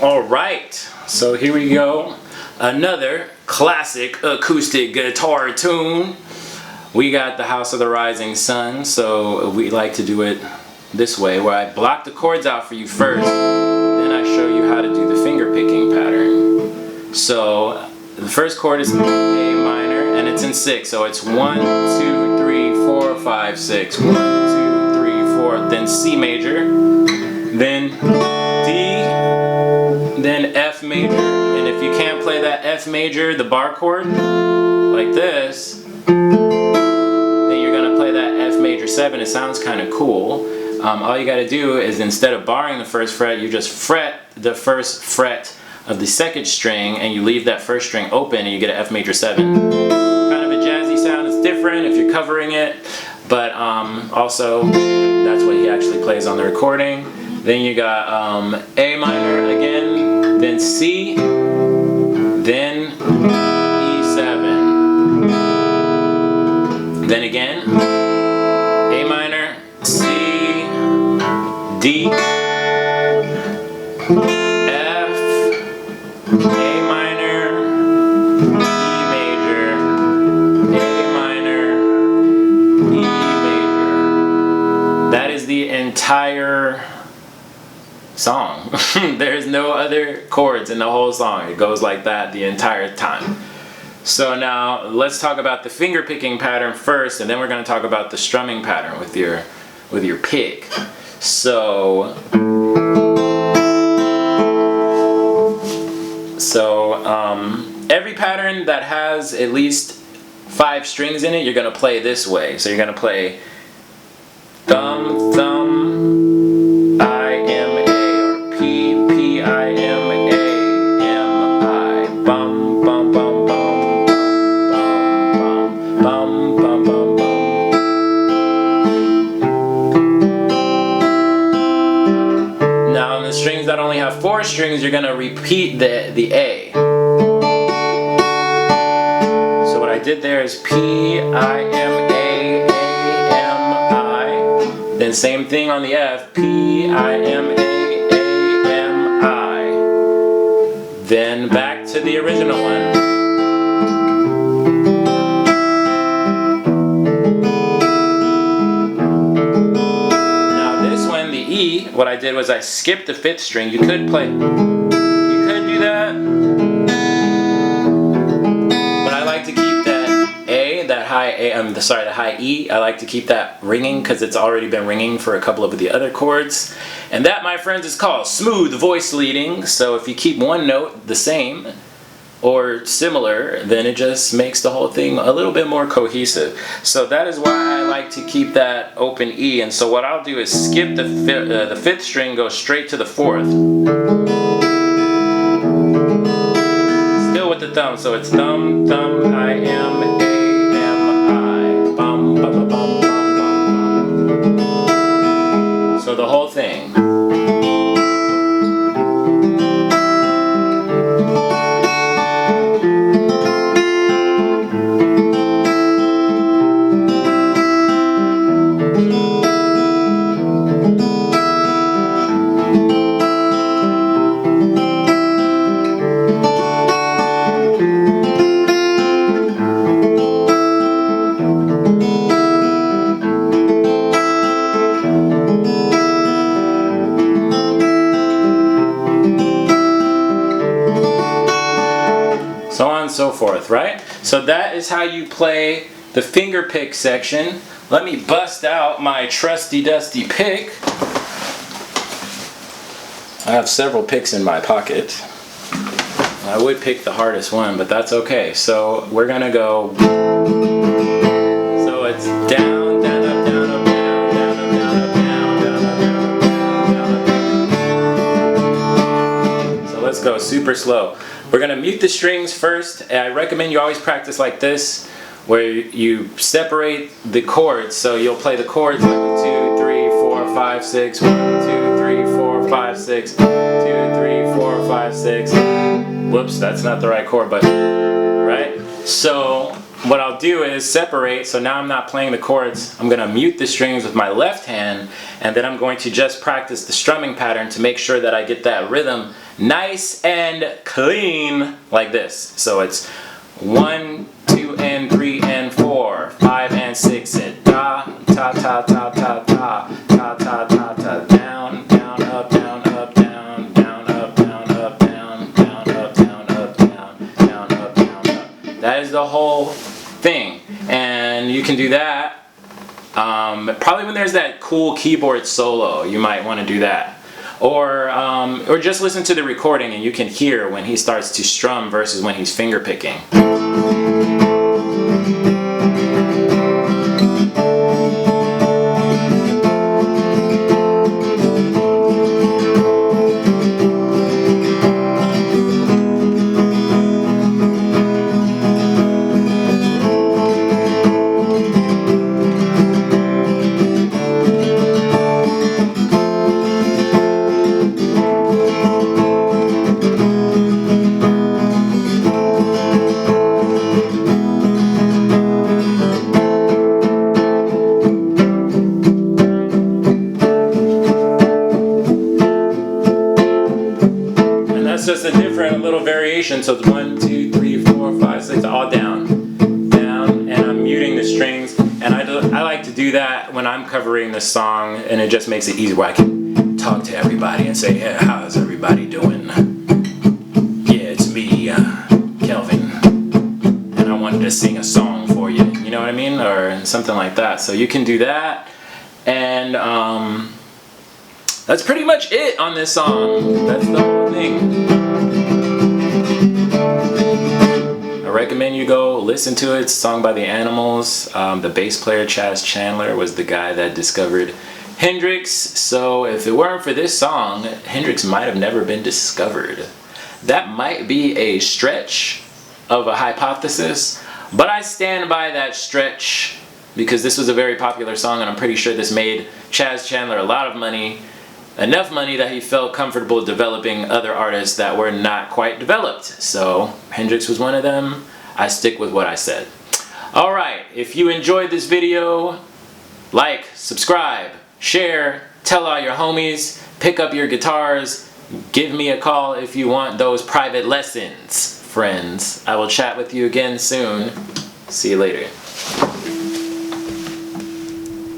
All right, so here we go. Another classic acoustic guitar tune. We got the House of the Rising Sun, so we like to do it this way, where I block the chords out for you first, then I show you how to do the finger picking pattern. So the first chord is A minor, and it's in 6, so it's 1, 2, 3, 4, 5, 6. 1, 2, 3, 4, then C major, then D, then F major, and if you can't play that F major, the bar chord, like this, then you're gonna play that F major 7. It sounds kind of cool. All you gotta do is, instead of barring the first fret, you just fret the first fret of the second string, and you leave that first string open, and you get an F major 7. Kind of a jazzy sound. It's different if you're covering it, but also that's what he actually plays on the recording. Then you got A minor again, then C, then E7. Then again, A minor, C, D, F, A minor, E major, A minor, E major. That is the entire song. There's no other chords in the whole song. It goes like that the entire time. So now let's talk about the finger picking pattern first, and then we're going to talk about the strumming pattern with your pick. So every pattern that has at least 5 strings in it, you're going to play this way. So you're going to play thumb, thumb, I, M, A, or P, P, I, M, A, M, I, bum, bum, bum, bum, bum, bum, bum, bum, bum. Now on the strings that only have 4 strings, you're going to repeat the A. So what I did there is P, I, M, A, M, I. Then same thing on the F, P, I, M, A, M, I. Then back to the original one. Now this one, the E, what I did was I skipped the 5th string. You could do that, but I like to keep that A, that high A, the high E, I like to keep that ringing because it's already been ringing for a couple of the other chords. And that, my friends, is called smooth voice leading. So if you keep one note the same or similar, then it just makes the whole thing a little bit more cohesive. So that is why I like to keep that open E. And so what I'll do is skip the 5th string, go straight to the 4th. Still with the thumb, so it's thumb, thumb, I, M, A, M, I, bum, bum, bum, bum, bum, bum. So the whole thing. So on and so forth, right? So that is how you play the finger pick section. Let me bust out my trusty dusty pick. I have several picks in my pocket. I would pick the hardest one, but that's okay. So we're gonna go. So it's down, down, up, down, up, down, down, up, down, up, down, down, up, down, up, down, down, up, down. So let's go super slow. We're going to mute the strings first. I recommend you always practice like this, where you separate the chords. So you'll play the chords like 1, 2, 3, 4, 5, 6, 1, 2, 3, 4, 5, 6, 2, 3, 4, 5, 6. Whoops, that's not the right chord, but right? So what I'll do is separate, so now I'm not playing the chords. I'm going to mute the strings with my left hand, and then I'm going to just practice the strumming pattern to make sure that I get that rhythm nice and clean like this. So it's 1, 2, and 3, and 4, 5, and 6, and da, ta, ta, ta, ta, ta, ta, ta, ta, ta, down, down, up, down, up, down, down, up, down, up, down, down, up, down, up, down, down, up, down, up. That is the whole thing, and you can do that. Probably when there's that cool keyboard solo, you might want to do that. Or just listen to the recording and you can hear when he starts to strum versus when he's finger picking. Just a different little variation, so it's 1, 2, 3, 4, 5, 6, all down, down, and I'm muting the strings, and I like to do that when I'm covering the song, and it just makes it easy where I can talk to everybody and say, hey, how's everybody doing? Yeah, it's me, Kelvin, and I wanted to sing a song for you, you know what I mean, or something like that. So you can do that, and that's pretty much it on this song. That's the whole thing. I recommend you go listen to it. It's a song by the Animals. The bass player Chaz Chandler was the guy that discovered Hendrix. So if it weren't for this song, Hendrix might have never been discovered. That might be a stretch of a hypothesis, but I stand by that stretch because this was a very popular song, and I'm pretty sure this made Chaz Chandler a lot of money. Enough money that he felt comfortable developing other artists that were not quite developed. So Hendrix was one of them. I stick with what I said. Alright, if you enjoyed this video, like, subscribe, share, tell all your homies, pick up your guitars, give me a call if you want those private lessons, friends. I will chat with you again soon. See you later.